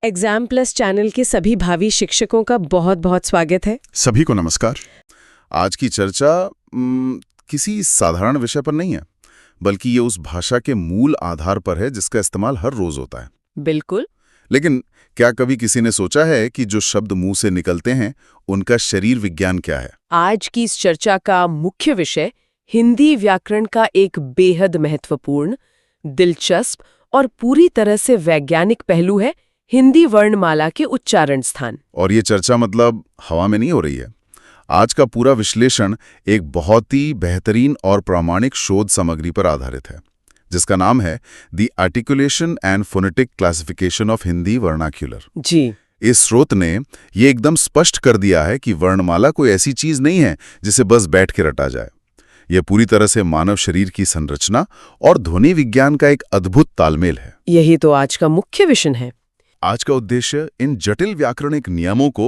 Exam plus channel के सभी भावी शिक्षकों का बहुत बहुत स्वागत है। सभी को नमस्कार। आज की चर्चा किसी साधारण विषय पर नहीं है, बल्कि ये उस भाषा के मूल आधार पर है जिसका इस्तेमाल हर रोज होता है। बिल्कुल। लेकिन क्या कभी किसी ने सोचा है कि जो शब्द मुंह से निकलते हैं उनका शरीर विज्ञान क्या है? आज की इस चर्चा का मुख्य विषय हिंदी व्याकरण का एक बेहद महत्वपूर्ण, दिलचस्प और पूरी तरह से वैज्ञानिक पहलू है हिंदी वर्णमाला के उच्चारण स्थान। और ये चर्चा मतलब हवा में नहीं हो रही है। आज का पूरा विश्लेषण एक बहुत ही बेहतरीन और प्रामाणिक शोध सामग्री पर आधारित है, जिसका नाम है the articulation and phonetic classification of Hindi vernacular. जी। इस स्रोत ने ये एकदम स्पष्ट कर दिया है कि वर्णमाला कोई ऐसी चीज नहीं है जिसे बस बैठ के रटा जाए। यह पूरी तरह से मानव शरीर की संरचना और ध्वनि विज्ञान का एक अद्भुत तालमेल है। यही तो आज का मुख्य विषय है। आज का उद्देश्य इन जटिल व्याकरणिक नियमों को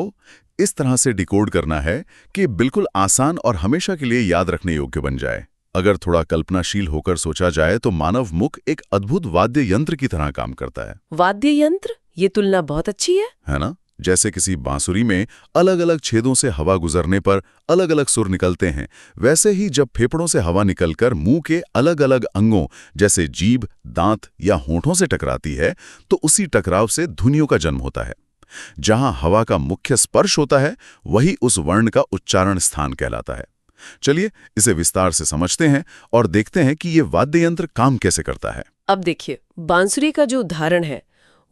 इस तरह से डिकोड करना है कि बिल्कुल आसान और हमेशा के लिए याद रखने योग्य बन जाए। अगर थोड़ा कल्पनाशील होकर सोचा जाए तो मानव मुख एक अद्भुत वाद्य यंत्र की तरह काम करता है। वाद्य यंत्र, ये तुलना बहुत अच्छी है ना? जैसे किसी बांसुरी में अलग अलग छेदों से हवा गुजरने पर अलग अलग सुर निकलते हैं, वैसे ही जब फेफड़ों से हवा निकलकर मुंह के अलग अलग अंगों जैसे जीभ, दांत या होंठों से टकराती है तो उसी टकराव से ध्वनियों का जन्म होता है। जहां हवा का मुख्य स्पर्श होता है वही उस वर्ण का उच्चारण स्थान कहलाता है। चलिए इसे विस्तार से समझते हैं और देखते हैं कि ये वाद्य यंत्र काम कैसे करता है। अब देखिए, बांसुरी का जो उदाहरण है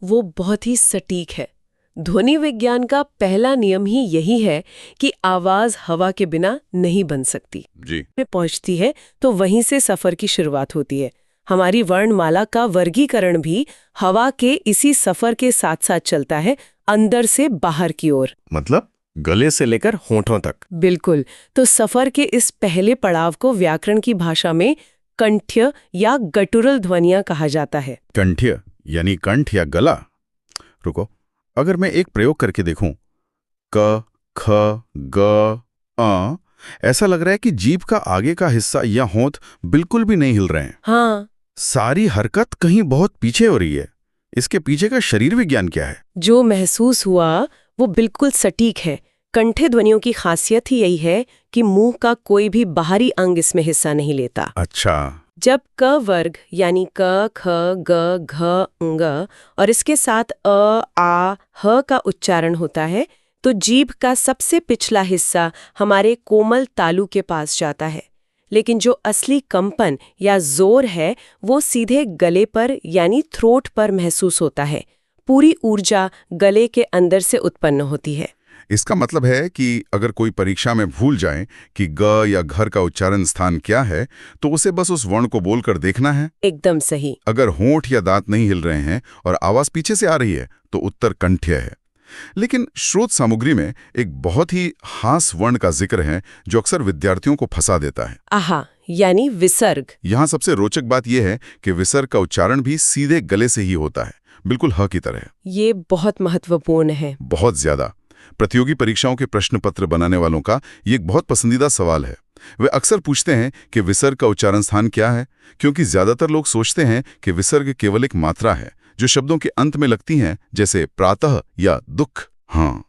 वो बहुत ही सटीक है। ध्वनि विज्ञान का पहला नियम ही यही है कि आवाज हवा के बिना नहीं बन सकती। जी। में पहुंचती है तो वहीं से सफर की शुरुआत होती है। हमारी वर्णमाला का वर्गीकरण भी हवा के इसी सफर के साथ साथ चलता है, अंदर से बाहर की ओर, मतलब गले से लेकर होठों तक। बिल्कुल। तो सफर के इस पहले पड़ाव को व्याकरण की भाषा में कंठ्य या गटुरल ध्वनियां कहा जाता है। कंठ्य यानी कंठ या गला। रुको, अगर मैं एक प्रयोग करके देखूं, क, ख, ग, अ, ऐसा लग रहा है कि जीभ का आगे का हिस्सा या होंठ बिल्कुल भी नहीं हिल रहे हैं। हाँ। सारी हरकत कहीं बहुत पीछे हो रही है। इसके पीछे का शरीर विज्ञान क्या है? जो महसूस हुआ वो बिल्कुल सटीक है। कंठे ध्वनियों की खासियत ही यही है कि मुंह का कोई भी बाहरी अंग इसमें हिस्सा नहीं लेता। अच्छा। जब क वर्ग यानी क, ख, ग, घ, ङ और इसके साथ अ, आ, ह का उच्चारण होता है तो जीभ का सबसे पिछला हिस्सा हमारे कोमल तालु के पास जाता है। लेकिन जो असली कंपन या जोर है वो सीधे गले पर यानी थ्रोट पर महसूस होता है। पूरी ऊर्जा गले के अंदर से उत्पन्न होती है। इसका मतलब है कि अगर कोई परीक्षा में भूल जाए कि ग या घर का उच्चारण स्थान क्या है तो उसे बस उस वर्ण को बोलकर देखना है। एकदम सही। अगर होंठ या दांत नहीं हिल रहे हैं और आवाज पीछे से आ रही है तो उत्तर कंठ्य है। लेकिन स्रोत सामग्री में एक बहुत ही हास वर्ण का जिक्र है जो अक्सर विद्यार्थियों को फंसा देता है। आहा, यानी विसर्ग। यहाँ सबसे रोचक बात यह है कि विसर्ग का उच्चारण भी सीधे गले से ही होता है, बिल्कुल ह की तरह। ये बहुत महत्वपूर्ण है। बहुत ज्यादा। प्रतियोगी परीक्षाओं के प्रश्न पत्र बनाने वालों का ये एक बहुत पसंदीदा सवाल है। वे अक्सर पूछते हैं कि विसर्ग का उच्चारण स्थान क्या है, क्योंकि ज्यादातर लोग सोचते हैं कि विसर्ग केवल एक मात्रा है जो शब्दों के अंत में लगती हैं, जैसे प्रातः या दुख। हाँ,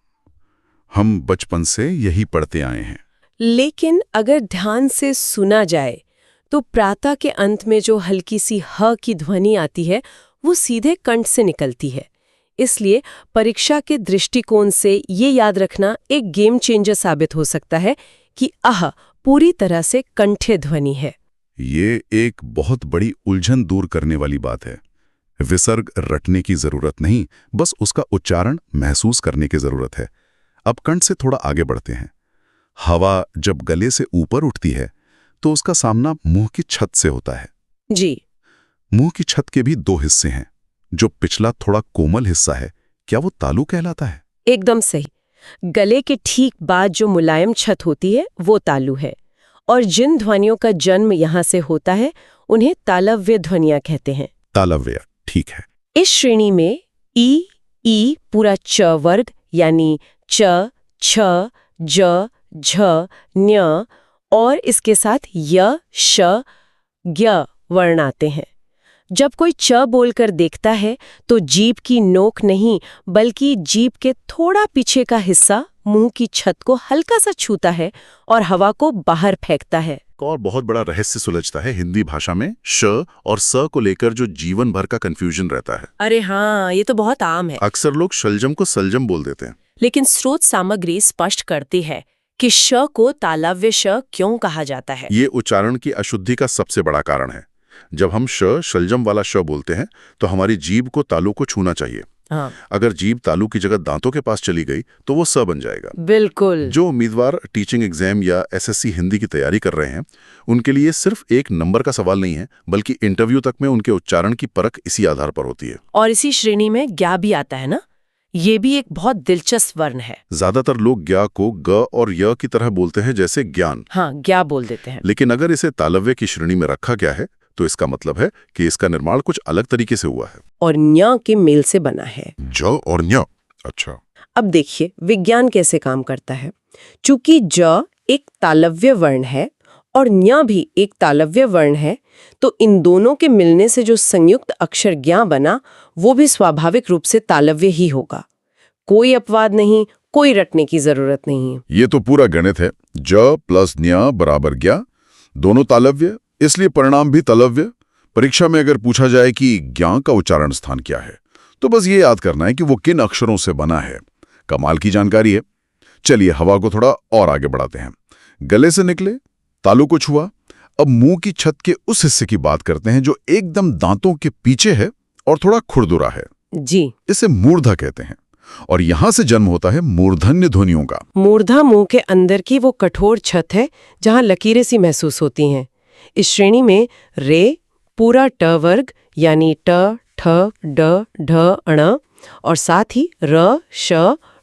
हम बचपन से यही पढ़ते आए हैं। लेकिन अगर ध्यान से सुना जाए तो प्रातः के अंत में जो हल्की सी ह की ध्वनि आती है वो सीधे कंठ से निकलती है। इसलिए परीक्षा के दृष्टिकोण से ये याद रखना एक गेम चेंजर साबित हो सकता है कि अह पूरी तरह से कंठ्य ध्वनि है। ये एक बहुत बड़ी उलझन दूर करने वाली बात है। विसर्ग रटने की जरूरत नहीं, बस उसका उच्चारण महसूस करने की जरूरत है। अब कंठ से थोड़ा आगे बढ़ते हैं। हवा जब गले से ऊपर उठती है तो उसका सामना मुंह की छत से होता है। जी। मुंह की छत के भी दो हिस्से हैं। जो पिछला थोड़ा कोमल हिस्सा है, क्या वो तालु कहलाता है? एकदम सही। गले के ठीक बाद जो मुलायम छत होती है वो तालु है, और जिन ध्वनियों का जन्म यहाँ से होता है उन्हें तालव्य ध्वनियां कहते हैं। तालव्य, ठीक है। इस श्रेणी में ई पूरा च वर्ग यानी च, छ, ज, झ, न्य और इसके साथ य, श, ज्ञ वर्ण आते हैं। जब कोई च बोलकर देखता है तो जीभ की नोक नहीं बल्कि जीभ के थोड़ा पीछे का हिस्सा मुंह की छत को हल्का सा छूता है और हवा को बाहर फेंकता है। एक और बहुत बड़ा रहस्य सुलझता है हिंदी भाषा में श और स को लेकर जो जीवन भर का कंफ्यूजन रहता है। अरे हाँ, ये तो बहुत आम है। अक्सर लोग शलजम को सलजम बोल देते हैं। लेकिन स्रोत सामग्री स्पष्ट करती है कि श को तालव्य श क्यों कहा जाता है। ये उच्चारण की अशुद्धि का सबसे बड़ा कारण है। जब हम शलजम वाला श बोलते हैं तो हमारी जीभ को तालू को छूना चाहिए। हाँ। अगर जीभ तालू की जगह दांतों के पास चली गई तो वो स बन जाएगा। बिल्कुल। जो उम्मीदवार टीचिंग एग्जाम या एसएससी हिंदी की तैयारी कर रहे हैं उनके लिए सिर्फ एक नंबर का सवाल नहीं है, बल्कि इंटरव्यू तक में उनके उच्चारण की परख इसी आधार पर होती है। और इसी श्रेणी में ज्ञा भी आता है ना, ये भी एक बहुत दिलचस्प वर्ण है। ज्यादातर लोग ज्ञा को ग और य की तरह बोलते हैं, जैसे ज्ञान। हाँ, ज्ञा बोल देते हैं। लेकिन अगर इसे तालव्य की श्रेणी में रखा गया है तो इसका मतलब है कि इसका निर्माण कुछ अलग तरीके से हुआ है और न्या के मेल से बना है। ज और न्य। अच्छा, अब देखिए विज्ञान कैसे काम करता है। चूंकि ज एक तालव्य वर्ण है और न्या भी एक तालव्य वर्ण है, तो इन दोनों के मिलने से जो संयुक्त अक्षर ज्ञा बना वो भी स्वाभाविक रूप से तालव्य ही होगा। कोई अपवाद नहीं, कोई रटने की जरूरत नहीं है। ये तो पूरा गणित है। ज प्लस न्य बराबर ज्ञा, दोनों तालव्य, इसलिए परिणाम भी तालव्य। परीक्षा में अगर पूछा जाए कि ज्ञा का उच्चारण स्थान क्या है तो बस ये याद करना है कि वो किन अक्षरों से बना है। कमाल की जानकारी है। चलिए हवा को थोड़ा और आगे बढ़ाते हैं। गले से निकले, तालू को छुआ। अब मुंह की छत के उस हिस्से की बात करते हैं जो एकदम दांतों के पीछे है और थोड़ा खुरदुरा है। जी, इसे मूर्धा कहते हैं और यहां से जन्म होता है मूर्धन्य ध्वनियों का। मूर्धा मुंह के अंदर की वो कठोर छत है जहां लकीरें सी महसूस होती हैं। इस श्रेणी में रे, पूरा ट वर्ग यानी ट, ठ, ड, ढ, अण और साथ ही र, श,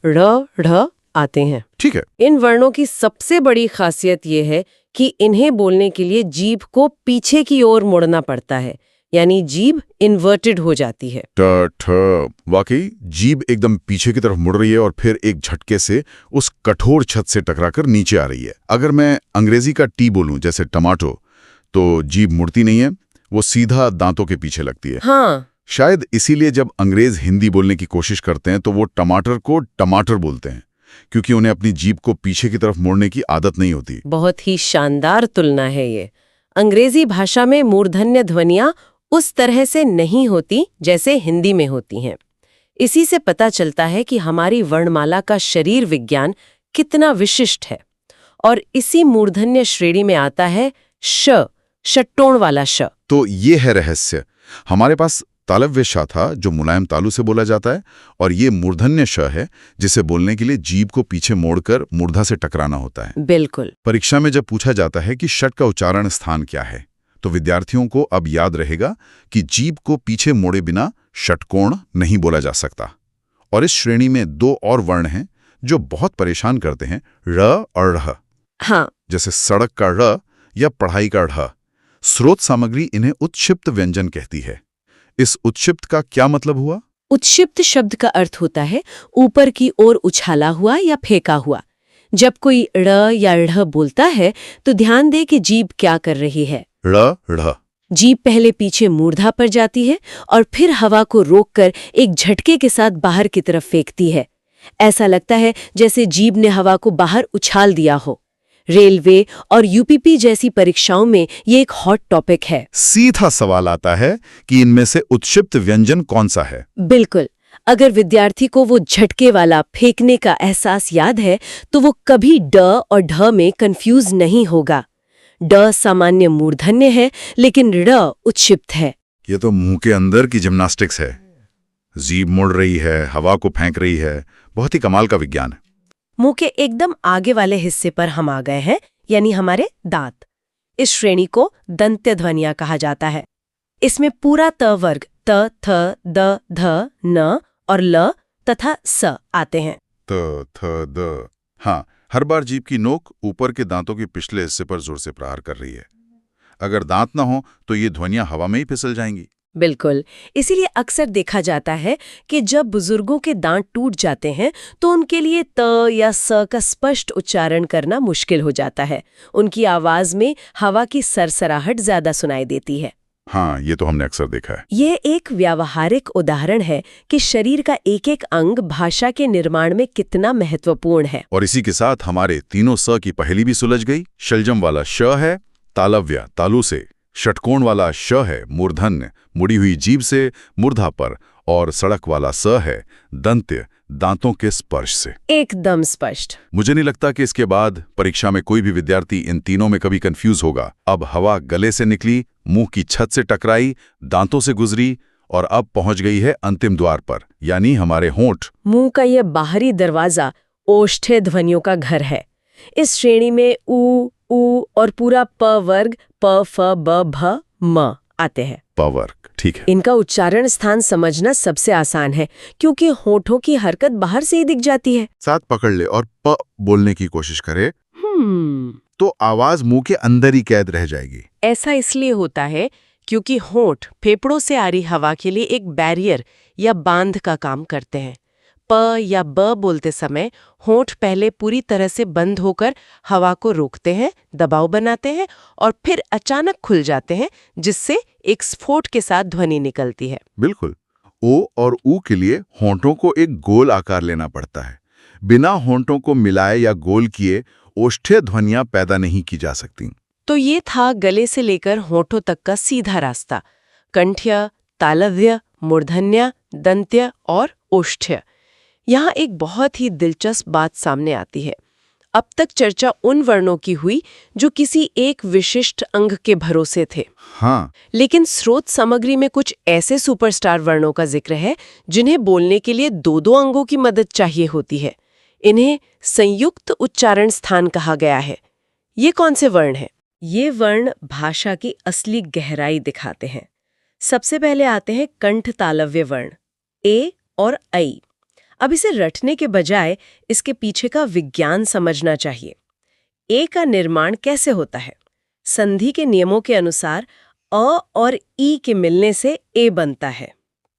ड़, ढ़ आते हैं। ठीक है। इन वर्णों की सबसे बड़ी खासियत ये है कि इन्हें बोलने के लिए जीभ को पीछे की ओर मोड़ना पड़ता है, यानी जीभ इन्वर्टेड हो जाती है। ट, ठ। वाकई जीभ एकदम पीछे की तरफ मुड़ रही है और फिर एक झटके से उस कठोर छत से टकराकर नीचे आ रही है। अगर मैं अंग्रेजी का टी बोलूं जैसे टमाटो, तो जीभ मुड़ती नहीं है, वो सीधा दांतों के पीछे लगती है। हाँ। शायद इसीलिए जब अंग्रेज हिंदी बोलने की कोशिश करते हैं तो वो टमाटर को टमाटर बोलते हैं, क्योंकि उन्हें अपनी जीभ को पीछे की तरफ मोड़ने की आदत नहीं होती। बहुत ही शानदार तुलना है ये। अंग्रेजी भाषा में मूर्धन्य ध्वनियां उस तरह से नहीं होती जैसे हिंदी में होती हैं। इसी से पता चलता है कि हमारी वर्णमाला का शरीर विज्ञान कितना विशिष्ट है। और इसी मूर्धन्य श्रेणी में आता है श, षट्टोण वाला श। तो ये है रहस्य। हमारे पास तालव्य श था जो मुलायम तालू से बोला जाता है, और ये मूर्धन्य श है जिसे बोलने के लिए जीभ को पीछे मोड़कर मूर्धा से टकराना होता है। बिल्कुल। परीक्षा में जब पूछा जाता है कि षट का उच्चारण स्थान क्या है, तो विद्यार्थियों को अब याद रहेगा कि जीभ को पीछे मोड़े बिना षटकोण नहीं बोला जा सकता। और इस श्रेणी में दो और वर्ण हैं जो बहुत परेशान करते हैं, र और ढ़। हाँ। जैसे सड़क का ड़ या पढ़ाई का ढ़। स्रोत सामग्री इन्हें उत्क्षिप्त व्यंजन कहती है। इस उत्क्षिप्त का क्या मतलब हुआ? उत्क्षिप्त शब्द का अर्थ होता है ऊपर की ओर उछाला हुआ या फेंका हुआ। जब कोई ड़ या ढ़ बोलता है तो ध्यान दे कि जीभ क्या कर रही है। ड़, ढ़। जीभ पहले पीछे मूर्धा पर जाती है और फिर हवा को रोककर एक झटके के साथ बाहर की तरफ फेंकती है। ऐसा लगता है जैसे जीभ ने हवा को बाहर उछाल दिया हो। रेलवे और यूपीपी जैसी परीक्षाओं में ये एक हॉट टॉपिक है। सीधा सवाल आता है कि इनमें से उत्क्षिप्त व्यंजन कौन सा है? बिल्कुल। अगर विद्यार्थी को वो झटके वाला फेंकने का एहसास याद है तो वो कभी ड और ढ में कंफ्यूज नहीं होगा। ड सामान्य मूर्धन्य है लेकिन ड़ उत्क्षिप्त है। ये तो मुंह के अंदर की जिम्नास्टिक्स है। जीभ मुड़ रही है, हवा को फेंक रही है। बहुत ही कमाल का विज्ञान है। मुंह के एकदम आगे वाले हिस्से पर हम आ गए हैं, यानी हमारे दांत। इस श्रेणी को दंत्य ध्वनियां कहा जाता है। इसमें पूरा त वर्ग त, थ, द, ध, न और ल तथा स आते हैं। त, थ, द। हाँ, हर बार जीभ की नोक ऊपर के दांतों के पिछले हिस्से पर जोर से प्रहार कर रही है। अगर दांत न हो तो ये ध्वनियां हवा में ही फिसल जाएंगी। बिल्कुल। इसीलिए अक्सर देखा जाता है कि जब बुजुर्गों के दांत टूट जाते हैं तो उनके लिए त या स का स्पष्ट उच्चारण करना मुश्किल हो जाता है। उनकी आवाज में हवा की सरसराहट ज्यादा सुनाई देती है। हाँ, ये तो हमने अक्सर देखा है। ये एक व्यावहारिक उदाहरण है कि शरीर का एक एक अंग भाषा के निर्माण में कितना महत्वपूर्ण है। और इसी के साथ हमारे तीनों स की पहेली भी सुलझ गई। शलजम वाला श है तालव्य तालु से, षटकोण वाला श है मूर्धन्य मुड़ी हुई जीभ से मूर्धा पर, और सड़क वाला स है दंत्य दांतों के स्पर्श से। एकदम स्पष्ट। मुझे नहीं लगता कि इसके बाद परीक्षा में कोई भी विद्यार्थी इन तीनों में कभी कंफ्यूज होगा। अब हवा गले से निकली, मुंह की छत से टकराई, दांतों से गुजरी और अब पहुंच गई है अंतिम द्वार पर, यानी हमारे होंठ। मुंह का यह बाहरी दरवाजा ओष्ठ्य ध्वनियों का घर है। इस श्रेणी में उ, उ और पूरा प वर्ग प, फ, ब, भ, म आते हैं। प वर्ग, ठीक है। इनका उच्चारण स्थान समझना सबसे आसान है क्योंकि होठों की हरकत बाहर से ही दिख जाती है। साथ पकड़ ले और प बोलने की कोशिश करे तो आवाज मुंह के अंदर ही कैद रह जाएगी। ऐसा इसलिए होता है क्योंकि होंठ फेफड़ों से आ रही हवा के लिए एक बैरियर या बांध का काम करते हैं। प या ब बोलते समय होंठ पहले पूरी तरह से बंद होकर हवा को रोकते हैं, दबाव बनाते हैं और फिर अचानक खुल जाते हैं, जिससे एक स्फोट के साथ ध्वनि निकलती है। बिल्कुल। ओ और ऊ के लिए होंठों को एक गोल आकार लेना पड़ता है। बिना होंठों को मिलाए या गोल किए ओष्ठ्य ध्वनियां पैदा नहीं की जा सकती। तो ये था गले से लेकर होठों तक का सीधा रास्ता। कंठ्य, तालव्य, मूर्धन्य, दंत्य और ओष्ठ्य। यहाँ एक बहुत ही दिलचस्प बात सामने आती है। अब तक चर्चा उन वर्णों की हुई जो किसी एक विशिष्ट अंग के भरोसे थे। हाँ, लेकिन स्रोत सामग्री में कुछ ऐसे सुपरस्टार वर्णों का जिक्र है जिन्हें बोलने के लिए दो दो अंगों की मदद चाहिए होती है। इन्हें संयुक्त उच्चारण स्थान कहा गया है। ये कौन से वर्ण हैं? ये वर्ण भाषा की असली गहराई दिखाते हैं। सबसे पहले आते हैं कंठ तालव्य वर्ण ए और ऐ। अब इसे रटने के बजाय इसके पीछे का विज्ञान समझना चाहिए। ए का निर्माण कैसे होता है? संधि के नियमों के अनुसार अ और ई के मिलने से ए बनता है।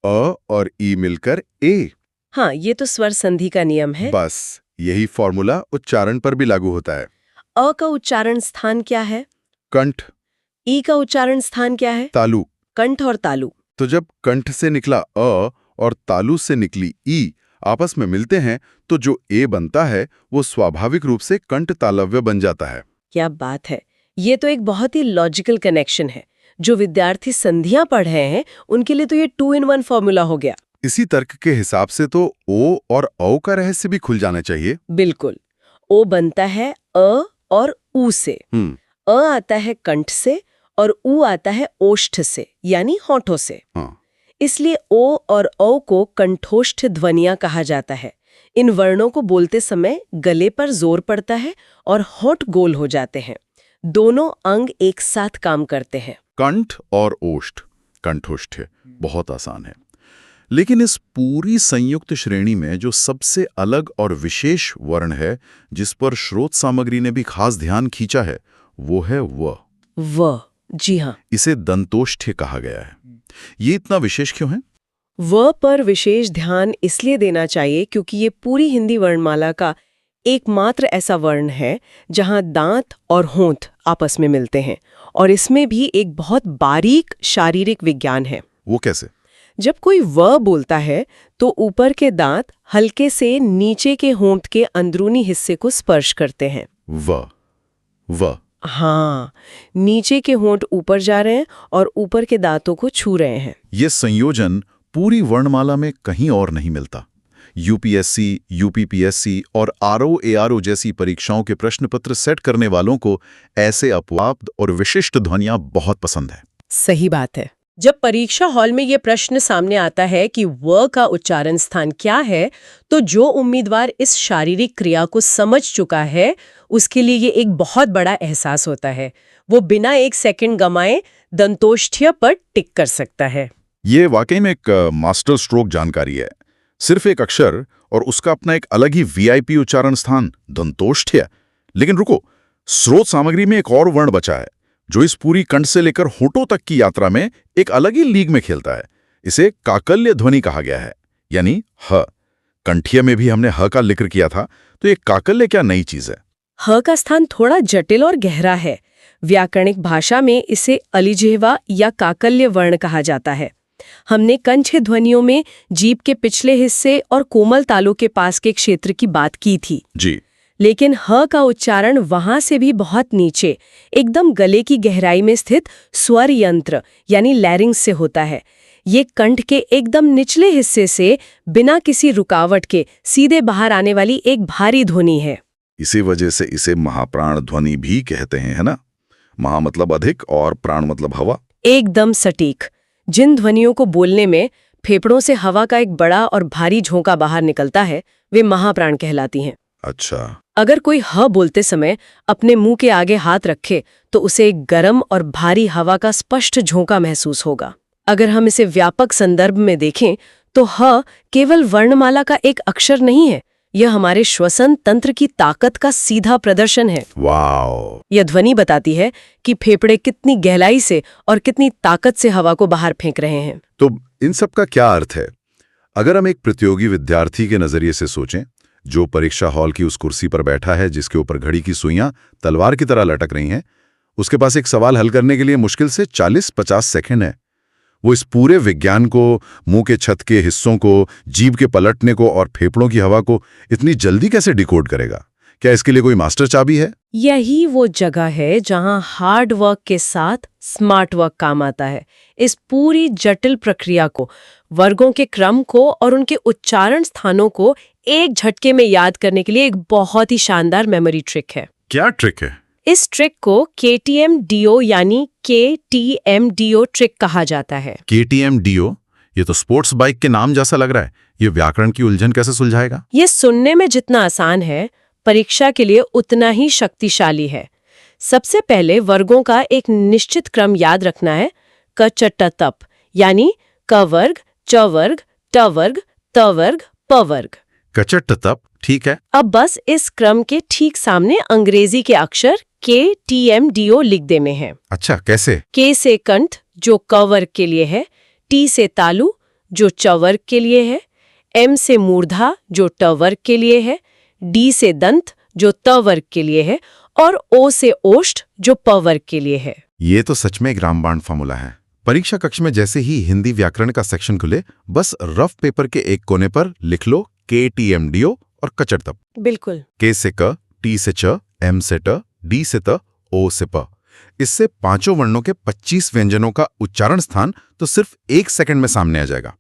अ और ई मिलकर ए। हाँ, ये तो स्वर संधि का नियम है। बस यही फॉर्मूला उच्चारण पर भी लागू होता है। अ का उच्चारण स्थान क्या है? कंठ। ई का उच्चारण स्थान क्या है? तालु। कंठ और तालु। तो जब कंठ से निकला अ और तालु से निकली ई आपस में मिलते हैं तो जो ए बनता है वो स्वाभाविक रूप से कंठ तालव्य बन जाता है। क्या बात है! ये तो एक बहुत ही लॉजिकल कनेक्शन है। जो विद्यार्थी संधियां पढ़ रहे हैं उनके लिए तो ये 2 in 1 फॉर्मूला हो गया। इसी तर्क के हिसाब से तो ओ और औ का रहस्य भी खुल जाना चाहिए। बिल्कुल। ओ बनता है अ और ऊ से। अ आता है कंठ से और ऊ आता है ओष्ठ से, यानी होठों से। हाँ। इसलिए ओ और औ को कंठोष्ठ ध्वनियां कहा जाता है। इन वर्णों को बोलते समय गले पर जोर पड़ता है और होठ गोल हो जाते हैं। दोनों अंग एक साथ काम करते हैं। कंठ और ओष्ठ, कंठोष्ठ्य, बहुत आसान है। लेकिन इस पूरी संयुक्त श्रेणी में जो सबसे अलग और विशेष वर्ण है जिस पर स्रोत सामग्री ने भी खास ध्यान खींचा है वो है व। जी हाँ। इसे दंतोष्ठ्य कहा गया है। ये इतना विशेष क्यों है? व पर विशेष ध्यान इसलिए देना चाहिए क्योंकि ये पूरी हिंदी वर्णमाला का एकमात्र ऐसा वर्ण है जहां दांत और होंठ आपस में मिलते हैं, और इसमें भी एक बहुत बारीक शारीरिक विज्ञान है। वो कैसे? जब कोई व बोलता है तो ऊपर के दांत हल्के से नीचे के होंठ के अंदरूनी हिस्से को स्पर्श करते हैं। व। हाँ, नीचे के होंठ ऊपर जा रहे हैं और ऊपर के दांतों को छू रहे हैं। ये संयोजन पूरी वर्णमाला में कहीं और नहीं मिलता। यूपीएससी, यूपीपीएससी और आरओ जैसी परीक्षाओं के प्रश्न पत्र सेट करने वालों को ऐसे अपवाद और विशिष्ट ध्वनियां बहुत पसंद है। सही बात है। जब परीक्षा हॉल में ये प्रश्न सामने आता है कि व का उच्चारण स्थान क्या है, तो जो उम्मीदवार इस शारीरिक क्रिया को समझ चुका है उसके लिए ये एक बहुत बड़ा एहसास होता है। वो बिना एक सेकंड गमाए दंतोष्ठ्य पर टिक कर सकता है। ये वाकई में एक मास्टर स्ट्रोक जानकारी है। सिर्फ एक अक्षर और उसका अपना एक अलग ही वीआईपी उच्चारण स्थान, दंतोष्ठ्य। लेकिन रुको, स्रोत सामग्री में एक और वर्ण बचा है जो इस पूरी कंठ से लेकर होठों तक की यात्रा में एक अलग ही लीग में खेलता है। इसे काकल्य ध्वनि कहा गया है, यानी ह। कंठीय में भी हमने ह का जिक्र किया था, तो ये काकल्य क्या नई चीज है? ह का स्थान थोड़ा जटिल और गहरा है। व्याकरणिक भाषा में इसे अलिजिह्वा या काकल्य वर्ण कहा जाता है। हमने कंठ ध्वनियों में जीभ के पिछले हिस्से और कोमल तालु के पास के क्षेत्र की बात की थी जी। लेकिन ह का उच्चारण वहां से भी बहुत नीचे, एकदम गले की गहराई में स्थित स्वर यंत्र यानी लैरिंग्स से होता है। ये कंठ के एकदम निचले हिस्से से बिना किसी रुकावट के सीधे बाहर आने वाली एक भारी ध्वनि है। इसी वजह से इसे महाप्राण ध्वनि भी कहते हैं, है ना? महा मतलब अधिक और प्राण मतलब हवा। एकदम सटीक। जिन ध्वनियों को बोलने में फेफड़ों से हवा का एक बड़ा और भारी झोंका बाहर निकलता है, वे महाप्राण कहलाती हैं। अच्छा। अगर कोई ह बोलते समय अपने मुंह के आगे हाथ रखे तो उसे एक गर्म और भारी हवा का स्पष्ट झोंका महसूस होगा। अगर हम इसे व्यापक संदर्भ में देखें तो ह केवल वर्णमाला का एक अक्षर नहीं है, यह हमारे श्वसन तंत्र की ताकत का सीधा प्रदर्शन है। वाओ! यह ध्वनि बताती है कि फेफड़े कितनी गहराई से और कितनी ताकत से हवा को बाहर फेंक रहे हैं। तो इन सब का क्या अर्थ है? अगर हम एक प्रतियोगी विद्यार्थी के नजरिए से सोचें, जो परीक्षा हॉल की उस कुर्सी पर बैठा है जिसके ऊपर घड़ी की सुइयां तलवार की तरह लटक रही हैं, उसके पास एक सवाल हल करने के लिए मुश्किल से 40-50 सेकंड है। वो इस पूरे विज्ञान को, मुंह के छत के हिस्सों को, जीभ के पलटने को और फेफड़ों की हवा को इतनी जल्दी कैसे डिकोड करेगा? क्या इसके लिए कोई मास्टर चाबी है? यही वो जगह है जहां हार्ड वर्क के साथ स्मार्ट वर्क काम आता है। इस पूरी जटिल प्रक्रिया को, वर्गों के क्रम को और उनके उच्चारण स्थानों को एक झटके में याद करने के लिए एक बहुत ही शानदार मेमोरी ट्रिक है। क्या ट्रिक है? इस ट्रिक को KTMDO यानी KTMDO ट्रिक कहा जाता है। KTMDO? ये तो स्पोर्ट्स बाइक के नाम जैसा लग रहा है। ये व्याकरण की उलझन कैसे सुलझाएगा? ये सुनने में जितना आसान है, परीक्षा के लिए उतना ही शक्तिशाली है। सबसे पहले वर्गों का एक निश्चित क्रम याद रखना है। क च ट तप यानी क वर्ग, च वर्ग, ट वर्ग, त वर्ग, प वर्ग। कचट तप, ठीक है। अब बस इस क्रम के ठीक सामने अंग्रेजी के अक्षर KTMDO लिख देने हैं। अच्छा, कैसे? K से कंठ जो क वर्ग के लिए है, T से तालु जो च वर्ग के लिए है, M से मूर्धा जो ट वर्ग के लिए है, D से दंत जो त वर्ग के लिए है और O से ओष्ठ जो प वर्ग के लिए है। ये तो सच में एक रामबाण फॉर्मूला है। परीक्षा कक्ष में जैसे ही हिंदी व्याकरण का सेक्शन खुले, बस रफ पेपर के एक कोने पर लिख लो KTMDO और कचट तप। बिल्कुल। K से क, T से च, M से ट, D से त, O से प। इससे पांचों वर्णों के 25 व्यंजनों का उच्चारण स्थान तो सिर्फ 1 सेकंड में सामने आ जाएगा।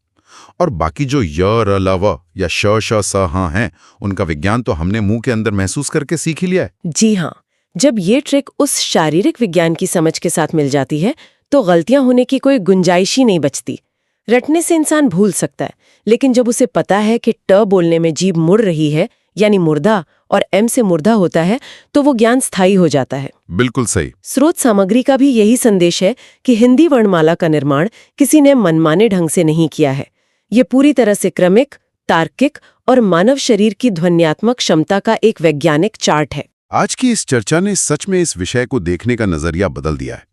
और बाकी जो य, र, ल, व या श, श, स, ह हैं, उनका विज्ञान तो हमने मुंह के अंदर महसूस करके सीख ही लिया है। जी हाँ, जब ये ट्रिक उस शारीरिक विज्ञान की समझ के साथ मिल जाती है तो गलतियां होने की कोई गुंजाइश ही नहीं बचती। रटने से इंसान भूल सकता है, लेकिन जब उसे पता है कि ट बोलने में जीभ मुड़ रही है यानी मुर्दा और M से मुर्दा होता है, तो वो ज्ञान स्थायी हो जाता है। बिल्कुल सही। स्रोत सामग्री का भी यही संदेश है कि हिंदी वर्णमाला का निर्माण किसी ने मनमाने ढंग से नहीं किया है। ये पूरी तरह से क्रमिक, तार्किक और मानव शरीर की ध्वन्यात्मक क्षमता का एक वैज्ञानिक चार्ट है। आज की इस चर्चा ने सच में इस विषय को देखने का नजरिया बदल दिया है।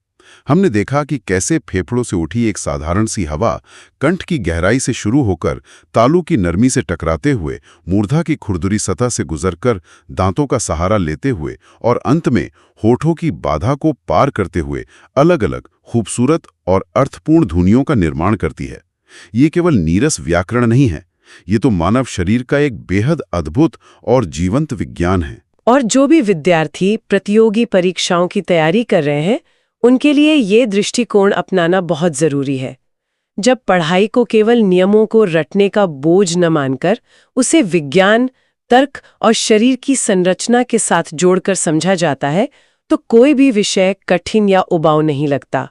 हमने देखा कि कैसे फेफड़ों से उठी एक साधारण सी हवा कंठ की गहराई से शुरू होकर तालू की नरमी से टकराते हुए मूर्धा की खुरदुरी सतह से गुजरकर दांतों का सहारा लेते हुए और अंत में होठों की बाधा को पार करते हुए अलग अलग खूबसूरत और अर्थपूर्ण ध्वनियों का निर्माण करती है। ये केवल नीरस व्याकरण नहीं है, ये तो मानव शरीर का एक बेहद अद्भुत और जीवंत विज्ञान है। और जो भी विद्यार्थी प्रतियोगी परीक्षाओं की तैयारी कर रहे हैं, उनके लिए ये दृष्टिकोण अपनाना बहुत जरूरी है। जब पढ़ाई को केवल नियमों को रटने का बोझ न मानकर उसे विज्ञान, तर्क और शरीर की संरचना के साथ जोड़कर समझा जाता है, तो कोई भी विषय कठिन या उबाऊ नहीं लगता।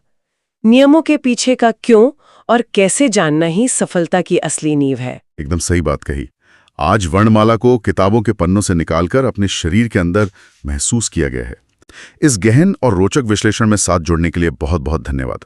नियमों के पीछे का क्यों और कैसे जानना ही सफलता की असली नींव है। एकदम सही बात कही। आज वर्णमाला को किताबों के पन्नों से निकालकर अपने शरीर के अंदर महसूस किया गया है। इस गहन और रोचक विश्लेषण में साथ जुड़ने के लिए बहुत बहुत धन्यवाद।